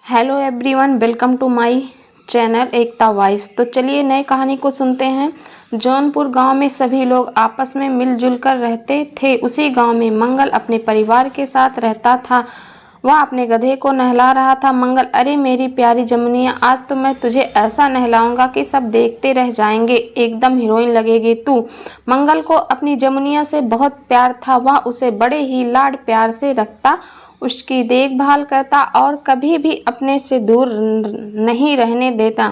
Hello everyone, welcome to my channel Ekta voice. तो चलिए नई कहानी को सुनते हैं। जौनपुर गांव में सभी लोग आपस में मिलजुल कर रहते थे। उसी गांव में मंगल अपने परिवार के साथ रहता था। वह अपने गधे को नहला रहा था। मंगल, अरे मेरी प्यारी जमुनिया, आज तो मैं तुझे ऐसा नहलाऊंगा कि सब देखते रह जाएंगे। एकदम हीरोइन लगेगी तू। मंगल को अपनी जमुनिया से बहुत प्यार था। वह उसे बड़े ही लाड प्यार से रखता, उसकी देखभाल करता और कभी भी अपने से दूर नहीं रहने देता।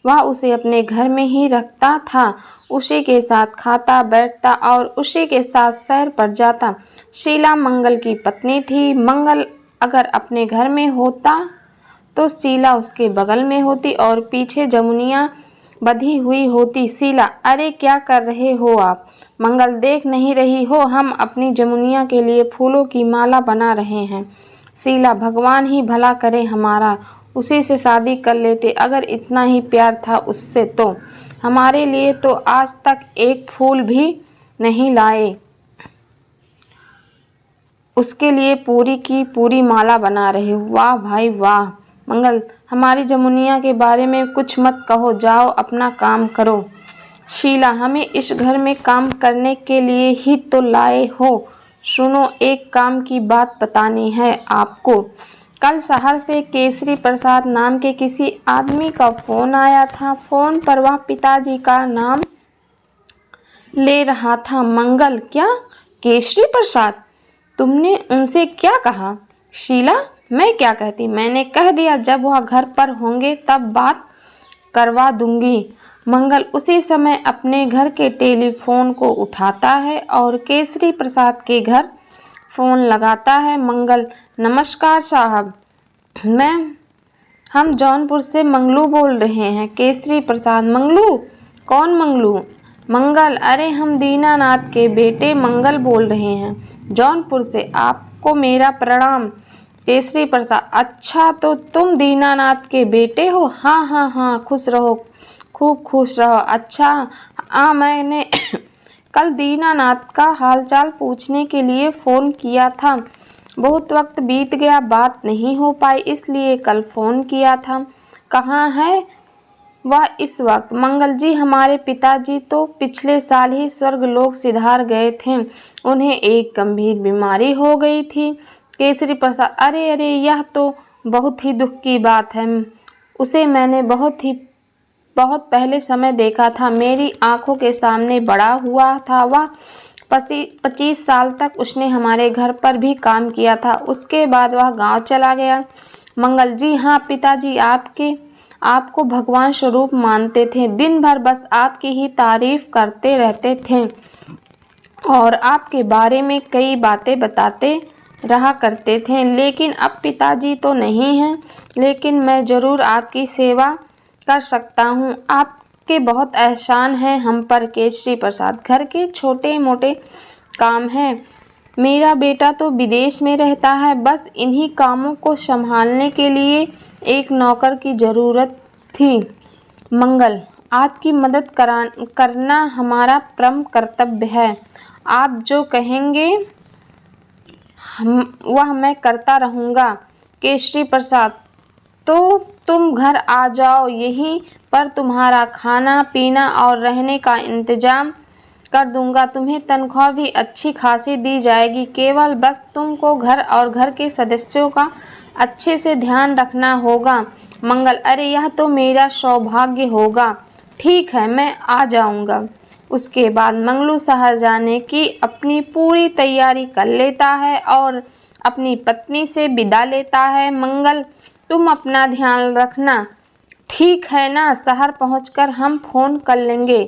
वह उसे अपने घर में ही रखता था, उसी के साथ खाता बैठता और उसी के साथ सैर पर जाता। शीला मंगल की पत्नी थी। मंगल अगर अपने घर में होता तो शीला उसके बगल में होती और पीछे जमुनिया बंधी हुई होती। शीला, अरे क्या कर रहे हो आप? मंगल, देख नहीं रही हो, हम अपनी जमुनिया के लिए फूलों की माला बना रहे हैं। शीला, भगवान ही भला करे हमारा, उसी से शादी कर लेते। अगर इतना ही प्यार था उससे तो हमारे लिए तो आज तक एक फूल भी नहीं लाए। उसके लिए पूरी की पूरी माला बना रहे हो। वाह भाई वाह। मंगल, हमारी जमुनिया के बारे में कुछ मत कहो, जाओ अपना काम करो। शीला, हमें इस घर में काम करने के लिए ही तो लाए हो। सुनो, एक काम की बात बतानी है आपको। कल शहर से केसरी प्रसाद नाम के किसी आदमी का फोन आया था। फोन पर वह पिताजी का नाम ले रहा था। मंगल, क्या? केसरी प्रसाद? तुमने उनसे क्या कहा? शीला, मैं क्या कहती, मैंने कह दिया जब वह घर पर होंगे तब बात करवा दूंगी। मंगल उसी समय अपने घर के टेलीफोन को उठाता है और केसरी प्रसाद के घर फोन लगाता है। मंगल, नमस्कार साहब, हम जौनपुर से मंगलू बोल रहे हैं। केसरी प्रसाद, मंगलू? कौन मंगलू? मंगल, अरे हम दीनानाथ के बेटे मंगल बोल रहे हैं, जौनपुर से। आपको मेरा प्रणाम। केसरी प्रसाद, अच्छा तो तुम दीनानाथ के बेटे हो? हाँ हाँ हाँ, खुश रहो, खूब खुश रहो। अच्छा हाँ, मैंने कल दीनानाथ का हालचाल पूछने के लिए फ़ोन किया था। बहुत वक्त बीत गया, बात नहीं हो पाई, इसलिए कल फ़ोन किया था। कहाँ है वह इस वक्त? मंगल जी, हमारे पिताजी तो पिछले साल ही स्वर्गलोक सिधार गए थे। उन्हें एक गंभीर बीमारी हो गई थी। केसरी प्रसाद, अरे अरे, यह तो बहुत ही दुख की बात है। उसे मैंने बहुत पहले समय देखा था, मेरी आंखों के सामने बड़ा हुआ था। वह 25 साल तक उसने हमारे घर पर भी काम किया था। उसके बाद वह गांव चला गया। मंगल जी, हाँ, पिताजी आपको भगवान स्वरूप मानते थे। दिन भर बस आपकी ही तारीफ करते रहते थे और आपके बारे में कई बातें बताते रहा करते थे। लेकिन अब पिताजी तो नहीं हैं, लेकिन मैं ज़रूर आपकी सेवा कर सकता हूँ। आपके बहुत एहसान है हम पर केसरी प्रसाद। घर के छोटे मोटे काम हैं। मेरा बेटा तो विदेश में रहता है, बस इन्हीं कामों को संभालने के लिए एक नौकर की ज़रूरत थी। मंगल, आपकी मदद करना हमारा परम कर्तव्य है। आप जो कहेंगे वह मैं करता रहूँगा। केसरी प्रसाद, तो तुम घर आ जाओ, यहीं पर तुम्हारा खाना पीना और रहने का इंतजाम कर दूंगा। तुम्हें तनख्वाह भी अच्छी खासी दी जाएगी। केवल बस तुमको घर और घर के सदस्यों का अच्छे से ध्यान रखना होगा। मंगल, अरे यह तो मेरा सौभाग्य होगा। ठीक है, मैं आ जाऊंगा। उसके बाद मंगलू शहर जाने की अपनी पूरी तैयारी कर लेता है और अपनी पत्नी से विदा लेता है। मंगल, तुम अपना ध्यान रखना, ठीक है ना? शहर पहुंचकर हम फ़ोन कर लेंगे।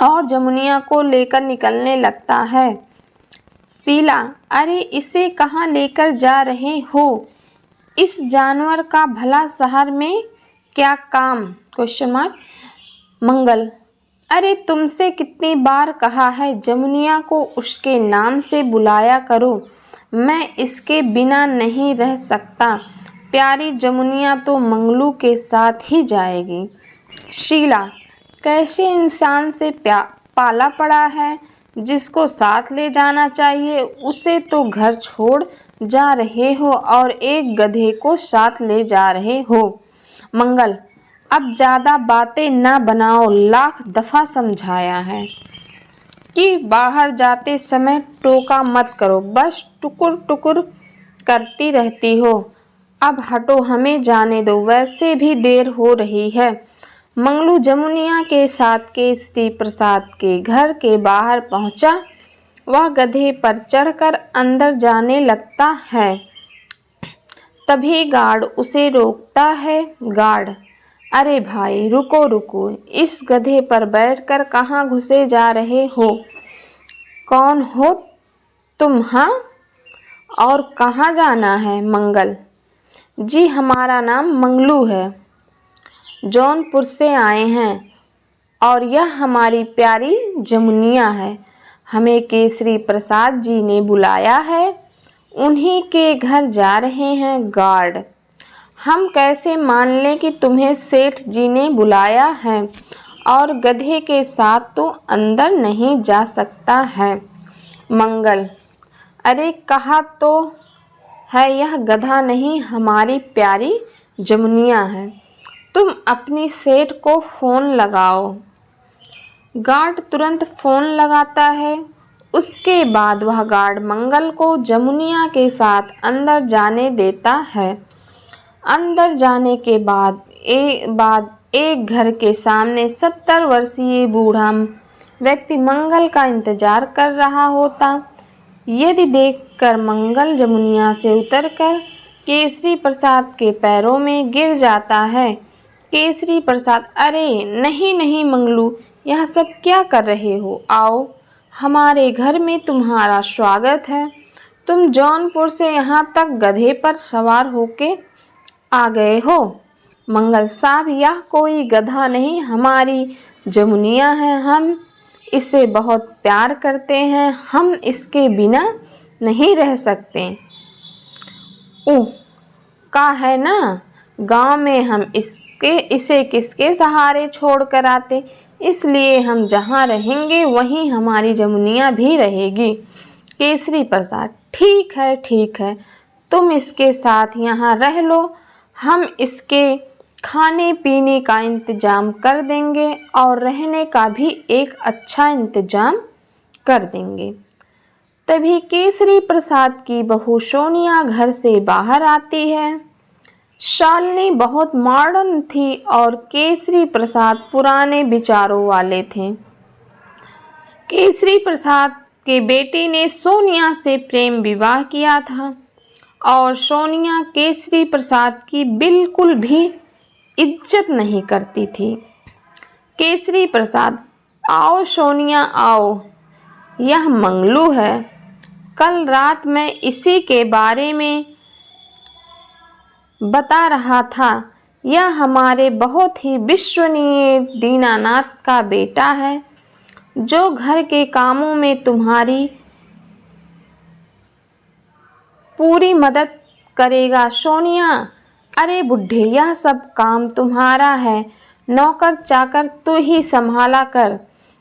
और जमुनिया को लेकर निकलने लगता है। शीला, अरे इसे कहाँ लेकर जा रहे हो? इस जानवर का भला शहर में क्या काम? Question mark. मंगल, अरे तुमसे कितनी बार कहा है, जमुनिया को उसके नाम से बुलाया करो। मैं इसके बिना नहीं रह सकता। प्यारी जमुनिया तो मंगलू के साथ ही जाएगी। शीला, कैसे इंसान से पाला पड़ा है, जिसको साथ ले जाना चाहिए उसे तो घर छोड़ जा रहे हो और एक गधे को साथ ले जा रहे हो। मंगल, अब ज़्यादा बातें ना बनाओ, लाख दफ़ा समझाया है कि बाहर जाते समय टोका मत करो, बस टुकुर टुकुर करती रहती हो। अब हटो, हमें जाने दो, वैसे भी देर हो रही है। मंगलू जमुनिया के साथ केसरी प्रसाद के घर के बाहर पहुंचा। वह गधे पर चढ़कर अंदर जाने लगता है, तभी गार्ड उसे रोकता है। गार्ड, अरे भाई रुको रुको, इस गधे पर बैठकर कहाँ घुसे जा रहे हो? कौन हो तुम? हाँ, और कहाँ जाना है? मंगल, जी हमारा नाम मंगलू है, जौनपुर से आए हैं, और यह हमारी प्यारी जमुनिया है। हमें केसरी प्रसाद जी ने बुलाया है, उन्हीं के घर जा रहे हैं। गार्ड, हम कैसे मान लें कि तुम्हें सेठ जी ने बुलाया है, और गधे के साथ तो अंदर नहीं जा सकता है। मंगल, अरे कहा तो है यह गधा नहीं, हमारी प्यारी जमुनिया है। तुम अपनी सेठ को फ़ोन लगाओ। गार्ड तुरंत फ़ोन लगाता है। उसके बाद वह गार्ड मंगल को जमुनिया के साथ अंदर जाने देता है। अंदर जाने के बाद एक घर के सामने 70 वर्षीय बूढ़ा व्यक्ति मंगल का इंतजार कर रहा होता। यदि देखकर मंगल जमुनिया से उतरकर केसरी प्रसाद के पैरों में गिर जाता है। केसरी प्रसाद, अरे नहीं नहीं मंगलू, यह सब क्या कर रहे हो? आओ, हमारे घर में तुम्हारा स्वागत है। तुम जौनपुर से यहाँ तक गधे पर सवार होके आ गए हो। मंगल साहब, यह कोई गधा नहीं, हमारी जमुनिया है। हम इसे बहुत प्यार करते हैं, हम इसके बिना नहीं रह सकते। ओह, का है ना, गांव में हम इसे किसके सहारे छोड़ कर आते, इसलिए हम जहाँ रहेंगे वहीं हमारी जमुनिया भी रहेगी। केसरी प्रसाद, ठीक है, तुम इसके साथ यहाँ रह लो, हम इसके खाने पीने का इंतजाम कर देंगे और रहने का भी एक अच्छा इंतजाम कर देंगे। तभी केसरी प्रसाद की बहू सोनिया घर से बाहर आती है। शालिनी बहुत मॉडर्न थी और केसरी प्रसाद पुराने विचारों वाले थे। केसरी प्रसाद के बेटे ने सोनिया से प्रेम विवाह किया था और सोनिया केसरी प्रसाद की बिल्कुल भी इज्जत नहीं करती थी। केसरी प्रसाद, आओ सोनिया आओ, यह मंगलू है। कल रात मैं इसी के बारे में बता रहा था। यह हमारे बहुत ही विश्वसनीय दीनानाथ का बेटा है, जो घर के कामों में तुम्हारी पूरी मदद करेगा। सोनिया, अरे बुढ़े, यह सब काम तुम्हारा है, नौकर चाकर तू ही संभाला कर,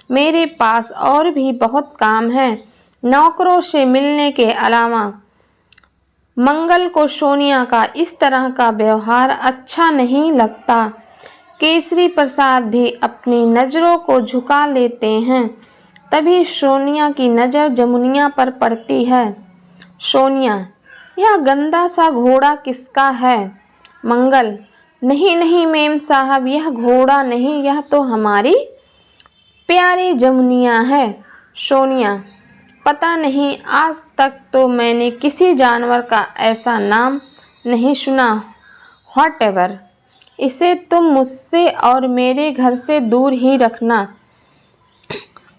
मेरे पास और भी बहुत काम है। नौकरों से मिलने के अलावा मंगल को सोनिया का इस तरह का व्यवहार अच्छा नहीं लगता। केसरी प्रसाद भी अपनी नज़रों को झुका लेते हैं। तभी सोनिया की नज़र जमुनिया पर पड़ती है। सोनिया, यह गंदा सा घोड़ा किसका है? मंगल, नहीं नहीं मेम साहब, यह घोड़ा नहीं, यह तो हमारी प्यारी जमुनिया है। सोनिया, पता नहीं, आज तक तो मैंने किसी जानवर का ऐसा नाम नहीं सुना। व्हाटएवर, इसे तुम मुझसे और मेरे घर से दूर ही रखना।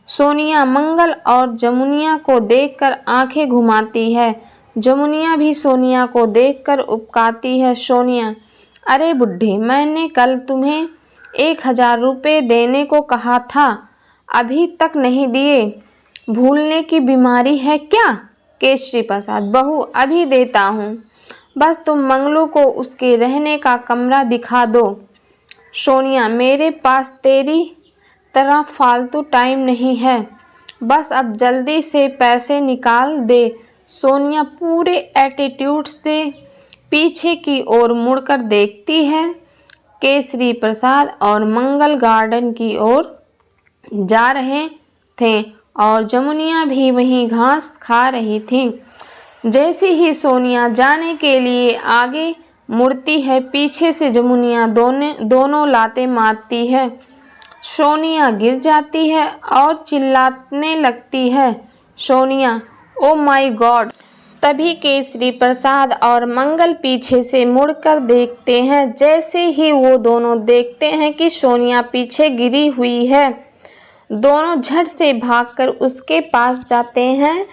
सोनिया मंगल और जमुनिया को देखकर आंखें घुमाती है। जमुनिया भी सोनिया को देखकर उपकाती है। सोनिया, अरे बुढ़े, मैंने कल तुम्हें 1000 रुपये देने को कहा था, अभी तक नहीं दिए, भूलने की बीमारी है क्या? केसरी प्रसाद, बहू अभी देता हूँ, बस तुम मंगलू को उसके रहने का कमरा दिखा दो। सोनिया, मेरे पास तेरी तरह फालतू टाइम नहीं है, बस अब जल्दी से पैसे निकाल दे। सोनिया पूरे एटीट्यूड से पीछे की ओर मुड़कर देखती है। केसरी प्रसाद और मंगल गार्डन की ओर जा रहे थे और जमुनिया भी वहीं घास खा रही थी। जैसे ही सोनिया जाने के लिए आगे मुड़ती है, पीछे से जमुनिया दोनों लातें मारती है। सोनिया गिर जाती है और चिल्लाने लगती है, सोनिया, ओ माय गॉड। तभी केसरी प्रसाद और मंगल पीछे से मुड़कर देखते हैं। जैसे ही वो दोनों देखते हैं कि सोनिया पीछे गिरी हुई है, दोनों झट से भागकर उसके पास जाते हैं।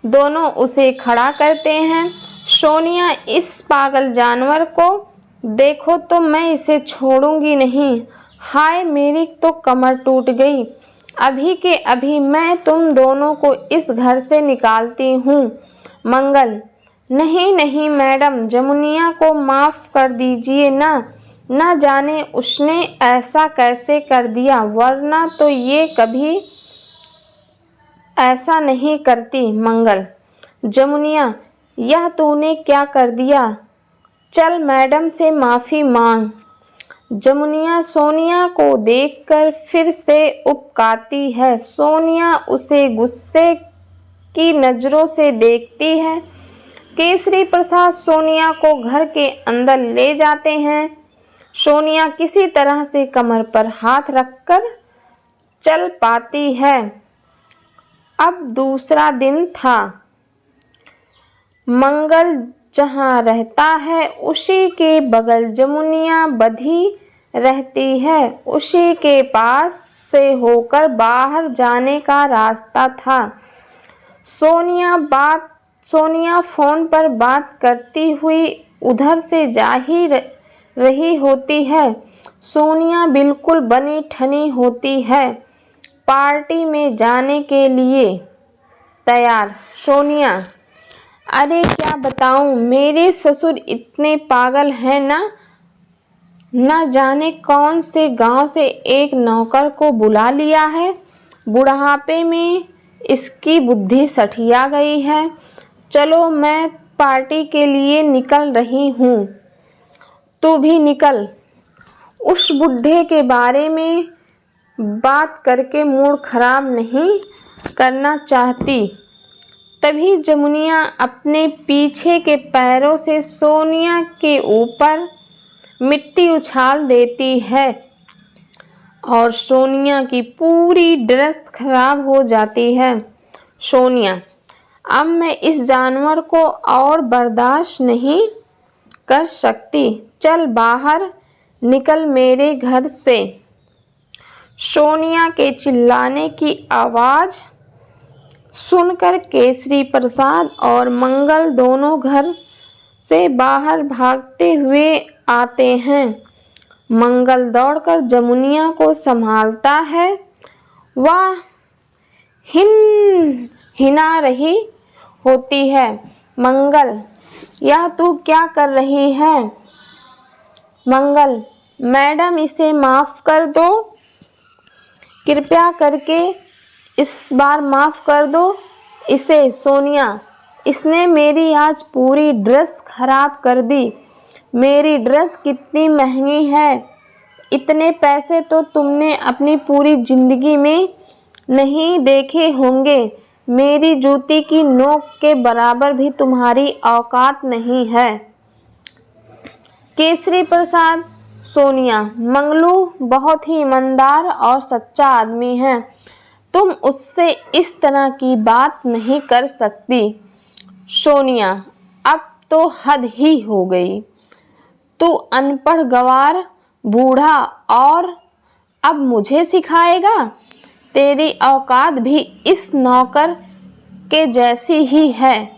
दोनों उसे खड़ा करते हैं। सोनिया, इस पागल जानवर को देखो तो मैं इसे छोड़ूंगी नहीं। हाय, मेरी तो कमर टूट गई। अभी के अभी मैं तुम दोनों को इस घर से निकालती हूँ। मंगल, नहीं नहीं मैडम, जमुनिया को माफ़ कर दीजिए ना। न जाने उसने ऐसा कैसे कर दिया, वरना तो ये कभी ऐसा नहीं करती। मंगल, जमुनिया, यह तूने क्या कर दिया? चल मैडम से माफ़ी मांग। जमुनिया सोनिया को देखकर फिर से उबकाती है। सोनिया उसे गुस्से की नज़रों से देखती है। केसरी प्रसाद सोनिया को घर के अंदर ले जाते हैं। सोनिया किसी तरह से कमर पर हाथ रखकर चल पाती है। अब दूसरा दिन था। मंगल जहाँ रहता है उसी के बगल जमुनिया बधी रहती है। उसी के पास से होकर बाहर जाने का रास्ता था। सोनिया फ़ोन पर बात करती हुई उधर से जा ही रही होती है। सोनिया बिल्कुल बनी ठनी होती है, पार्टी में जाने के लिए तैयार। सोनिया, अरे क्या बताऊं, मेरे ससुर इतने पागल हैं ना। न जाने कौन से गांव से एक नौकर को बुला लिया है। बुढ़ापे में इसकी बुद्धि सठिया गई है। चलो, मैं पार्टी के लिए निकल रही हूँ, तू भी निकल। उस बुढ़े के बारे में बात करके मूड खराब नहीं करना चाहती। तभी जमुनिया अपने पीछे के पैरों से सोनिया के ऊपर मिट्टी उछाल देती है और सोनिया की पूरी ड्रेस खराब हो जाती है। सोनिया, अब मैं इस जानवर को और बर्दाश्त नहीं कर सकती। चल बाहर निकल मेरे घर से। सोनिया के चिल्लाने की आवाज़ सुनकर केसरी प्रसाद और मंगल दोनों घर से बाहर भागते हुए आते हैं। मंगल दौड़कर जमुनिया को संभालता है। वह हिना रही होती है। मंगल, यह तू क्या कर रही है? मंगल, मैडम इसे माफ़ कर दो, कृपया करके इस बार माफ़ कर दो इसे। सोनिया, इसने मेरी आज पूरी ड्रेस खराब कर दी। मेरी ड्रेस कितनी महंगी है, इतने पैसे तो तुमने अपनी पूरी ज़िंदगी में नहीं देखे होंगे। मेरी जूती की नोक के बराबर भी तुम्हारी औकात नहीं है। केसरी प्रसाद, सोनिया, मंगलू बहुत ही ईमानदार और सच्चा आदमी है। तुम उससे इस तरह की बात नहीं कर सकती। सोनिया, अब तो हद ही हो गई। तू अनपढ़ गंवार बूढ़ा और अब मुझे सिखाएगा? तेरी औकात भी इस नौकर के जैसी ही है।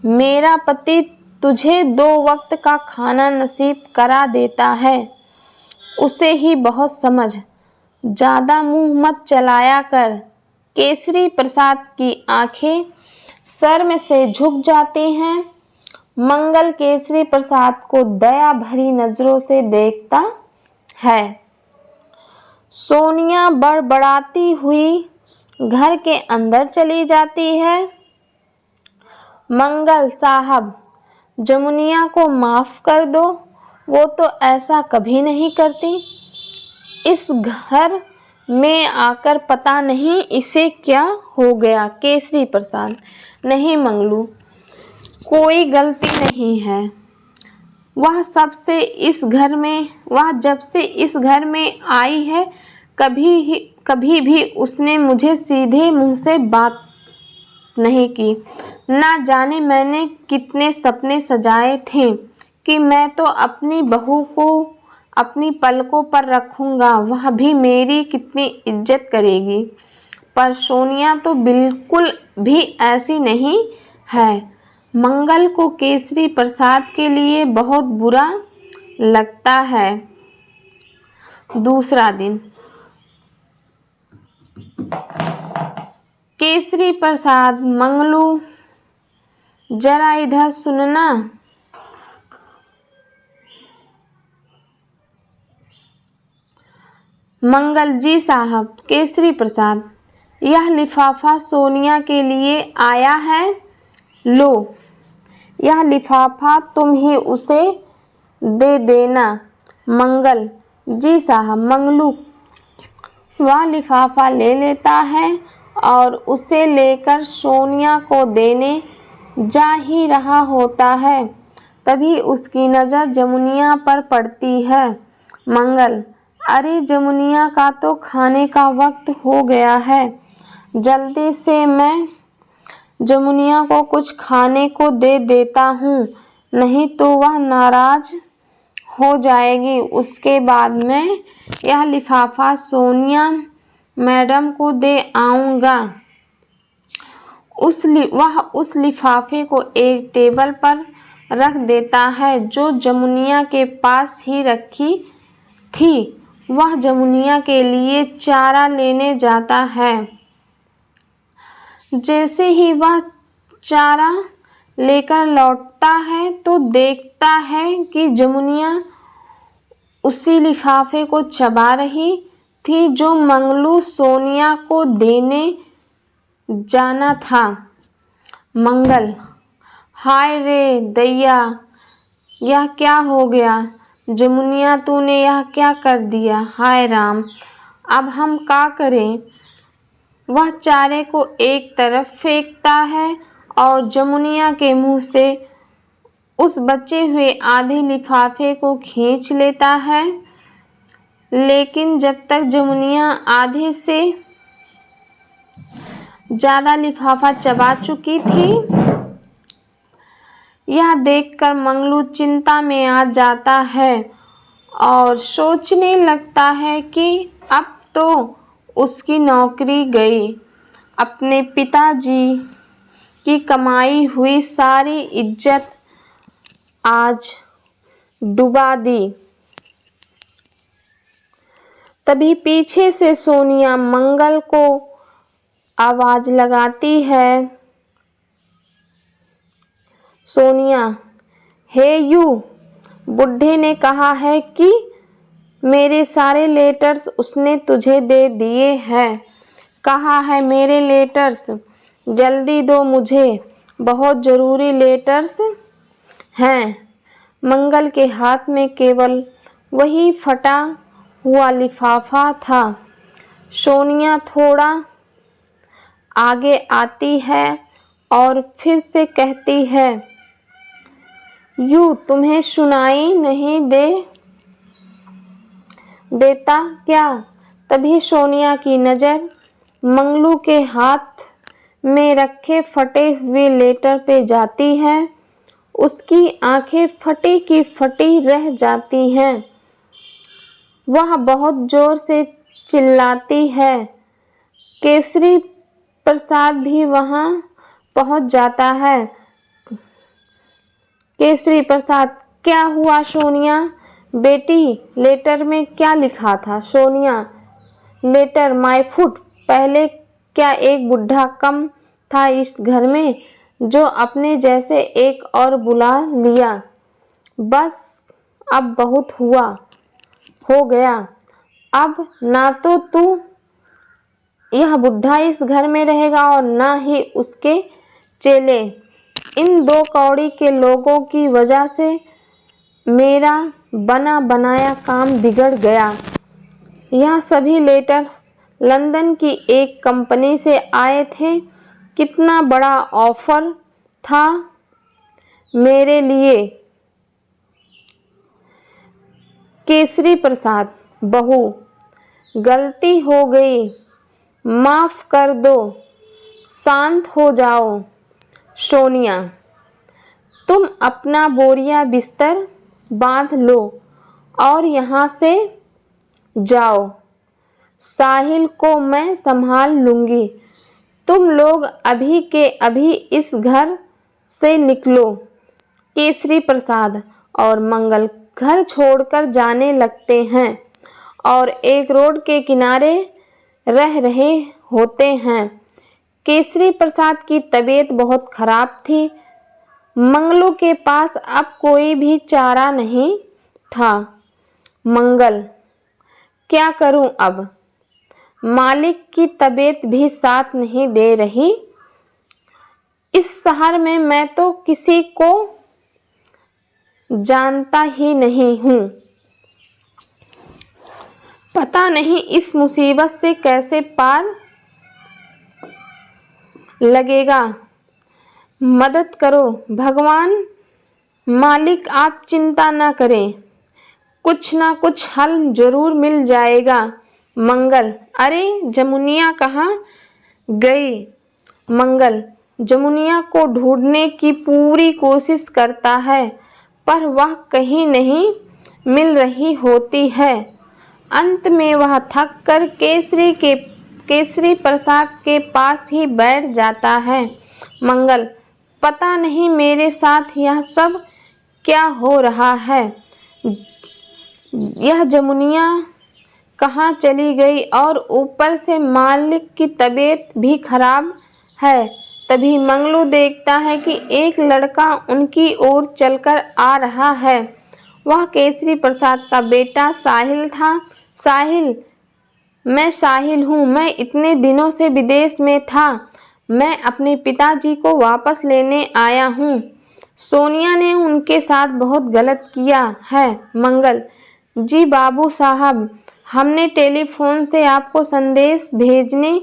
मेरा पति तुझे 2 वक्त का खाना नसीब करा देता है, उसे ही बहुत समझ। ज़्यादा मुंह मत चलाया कर। केसरी प्रसाद की आंखें शर्म से झुक जाती हैं। मंगल केसरी प्रसाद को दया भरी नज़रों से देखता है। सोनिया बड़बड़ाती हुई घर के अंदर चली जाती है। मंगल साहब, जमुनिया को माफ़ कर दो, वो तो ऐसा कभी नहीं करती। इस घर में आकर पता नहीं इसे क्या हो गया। केसरी प्रसाद, नहीं मंगलू, कोई गलती नहीं है। वह जब से इस घर में आई है कभी भी उसने मुझे सीधे मुंह से बात नहीं की। ना जाने मैंने कितने सपने सजाए थे कि मैं तो अपनी बहू को अपनी पलकों पर रखूंगा, वह भी मेरी कितनी इज्जत करेगी। पर सोनिया तो बिल्कुल भी ऐसी नहीं है। मंगल को केसरी प्रसाद के लिए बहुत बुरा लगता है। दूसरा दिन। केसरी प्रसाद, मंगलू जरा इधर सुनना। मंगल, जी साहब। केसरी प्रसाद, यह लिफाफा सोनिया के लिए आया है, लो, यह लिफाफा तुम ही उसे दे देना। मंगल, जी साहब। मंगलू वह लिफाफा ले लेता है और उसे लेकर सोनिया को देने जा ही रहा होता है, तभी उसकी नज़र जमुनिया पर पड़ती है। मंगल, अरे जमुनिया का तो खाने का वक्त हो गया है, जल्दी से मैं जमुनिया को कुछ खाने को दे देता हूँ, नहीं तो वह नाराज हो जाएगी। उसके बाद मैं यह लिफाफा सोनिया मैडम को दे आऊँगा। वह उस लिफाफे को एक टेबल पर रख देता है जो जमुनिया के पास ही रखी थी। वह जमुनिया के लिए चारा लेने जाता है। जैसे ही वह चारा लेकर लौटता है तो देखता है कि जमुनिया उसी लिफाफे को चबा रही थी जो मंगलू सोनिया को देने जाना था। मंगल, हाय रे दैया, यह क्या हो गया? जमुनिया, तूने यह क्या कर दिया? हाय राम, अब हम क्या करें? वह चारे को एक तरफ फेंकता है और जमुनिया के मुंह से उस बचे हुए आधे लिफाफे को खींच लेता है। लेकिन जब तक जमुनिया आधे से ज़्यादा लिफाफा चबा चुकी थी, यह देखकर मंगलू चिंता में आ जाता है और सोचने लगता है कि अब तो उसकी नौकरी गई। अपने पिताजी की कमाई हुई सारी इज्जत आज डुबा दी। तभी पीछे से सोनिया मंगल को आवाज लगाती है। सोनिया, हे यू, बुढ़े ने कहा है कि मेरे सारे लेटर्स उसने तुझे दे दिए हैं। कहा है मेरे लेटर्स जल्दी दो, मुझे बहुत ज़रूरी लेटर्स हैं। मंगल के हाथ में केवल वही फटा हुआ लिफाफा था। सोनिया थोड़ा आगे आती है और फिर से कहती है, यू, तुम्हें सुनाई नहीं देता क्या? तभी सोनिया की नज़र मंगलू के हाथ में रखे फटे हुए लेटर पे जाती है। उसकी आंखें फटी की फटी रह जाती हैं। वह बहुत जोर से चिल्लाती है। केसरी प्रसाद भी वहां पहुंच जाता है। केसरी प्रसाद, क्या हुआ सोनिया? बेटी, लेटर में क्या लिखा था? Sonia, letter my foot. पहले क्या एक बुढ़ा कम था इस घर में जो अपने जैसे एक और बुला लिया? बस अब बहुत हो गया। अब ना तो तू यह बुढ़ा इस घर में रहेगा और ना ही उसके चेले। इन 2 कौड़ी के लोगों की वजह से मेरा बना बनाया काम बिगड़ गया। यह सभी लेटर लंदन की एक कंपनी से आए थे। कितना बड़ा ऑफर था मेरे लिए। केसरी प्रसाद, बहू, गलती हो गई, माफ कर दो, शांत हो जाओ। सोनिया, तुम अपना बोरिया बिस्तर बांध लो और यहाँ से जाओ। साहिल को मैं संभाल लूँगी। तुम लोग अभी के अभी इस घर से निकलो। केसरी प्रसाद और मंगल घर छोड़कर जाने लगते हैं और एक रोड के किनारे रह रहे होते हैं। केसरी प्रसाद की तबीयत बहुत खराब थी। मंगलू के पास अब कोई भी चारा नहीं था। मंगल, क्या करूं अब? मालिक की तबीयत भी साथ नहीं दे रही। इस शहर में मैं तो किसी को जानता ही नहीं हूँ। पता नहीं इस मुसीबत से कैसे पार लगेगा। मदद करो भगवान। मालिक, आप चिंता ना करें, कुछ ना कुछ हल जरूर मिल जाएगा। मंगल, अरे जमुनिया कहाँ गई? मंगल जमुनिया को ढूंढने की पूरी कोशिश करता है पर वह कहीं नहीं मिल रही होती है। अंत में वह थक कर केसरी प्रसाद के पास ही बैठ जाता है। मंगल, पता नहीं मेरे साथ यह सब क्या हो रहा है। यह जमुनिया कहाँ चली गई और ऊपर से मालिक की तबीयत भी खराब है। तभी मंगलू देखता है कि एक लड़का उनकी ओर चलकर आ रहा है। वह केसरी प्रसाद का बेटा साहिल था। साहिल, मैं साहिल हूँ। मैं इतने दिनों से विदेश में था। मैं अपने पिताजी को वापस लेने आया हूँ। सोनिया ने उनके साथ बहुत गलत किया है। मंगल, जी बाबू साहब, हमने टेलीफोन से आपको संदेश भेजने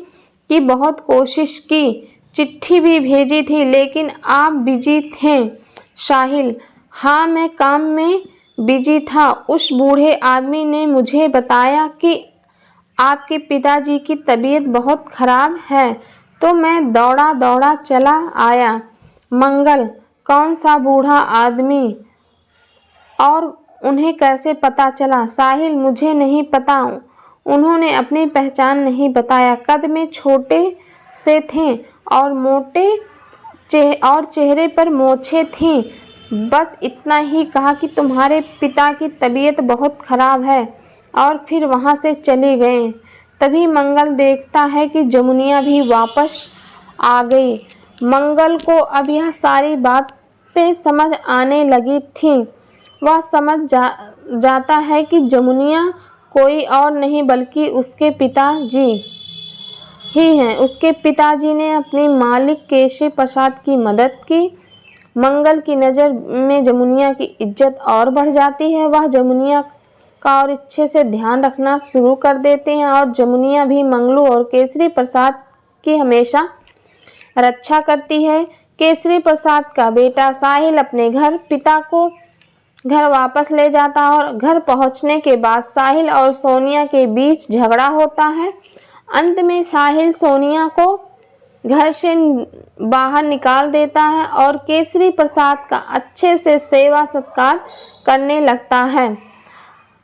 की बहुत कोशिश की, चिट्ठी भी भेजी थी, लेकिन आप बिजी थे। साहिल, हाँ मैं काम में बिजी था। उस बूढ़े आदमी ने मुझे बताया कि आपके पिताजी की तबीयत बहुत खराब है तो मैं दौड़ा दौड़ा चला आया। मंगल, कौन सा बूढ़ा आदमी और उन्हें कैसे पता चला? साहिल, मुझे नहीं पता, उन्होंने अपनी पहचान नहीं बताया। कद में छोटे से थे और मोटे और चेहरे पर मोछें थीं। बस इतना ही कहा कि तुम्हारे पिता की तबीयत बहुत खराब है और फिर वहाँ से चले गए। तभी मंगल देखता है कि जमुनिया भी वापस आ गई। मंगल को अब यह सारी बातें समझ आने लगी थी। वह समझ जाता है कि जमुनिया कोई और नहीं बल्कि उसके पिताजी ही हैं। उसके पिताजी ने अपनी मालिक केशव प्रसाद की मदद की। मंगल की नज़र में जमुनिया की इज्जत और बढ़ जाती है। वह जमुनिया का और अच्छे से ध्यान रखना शुरू कर देते हैं और जमुनिया भी मंगलू और केसरी प्रसाद की हमेशा रक्षा करती है। केसरी प्रसाद का बेटा साहिल अपने पिता को घर वापस ले जाता है और घर पहुंचने के बाद साहिल और सोनिया के बीच झगड़ा होता है। अंत में साहिल सोनिया को घर से बाहर निकाल देता है और केसरी प्रसाद का अच्छे से सेवा सत्कार करने लगता है।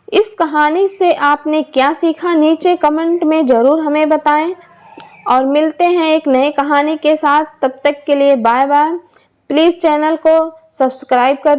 इस कहानी से आपने क्या सीखा, नीचे कमेंट में ज़रूर हमें बताएं और मिलते हैं एक नई कहानी के साथ। तब तक के लिए बाय बाय। प्लीज़ चैनल को सब्सक्राइब कर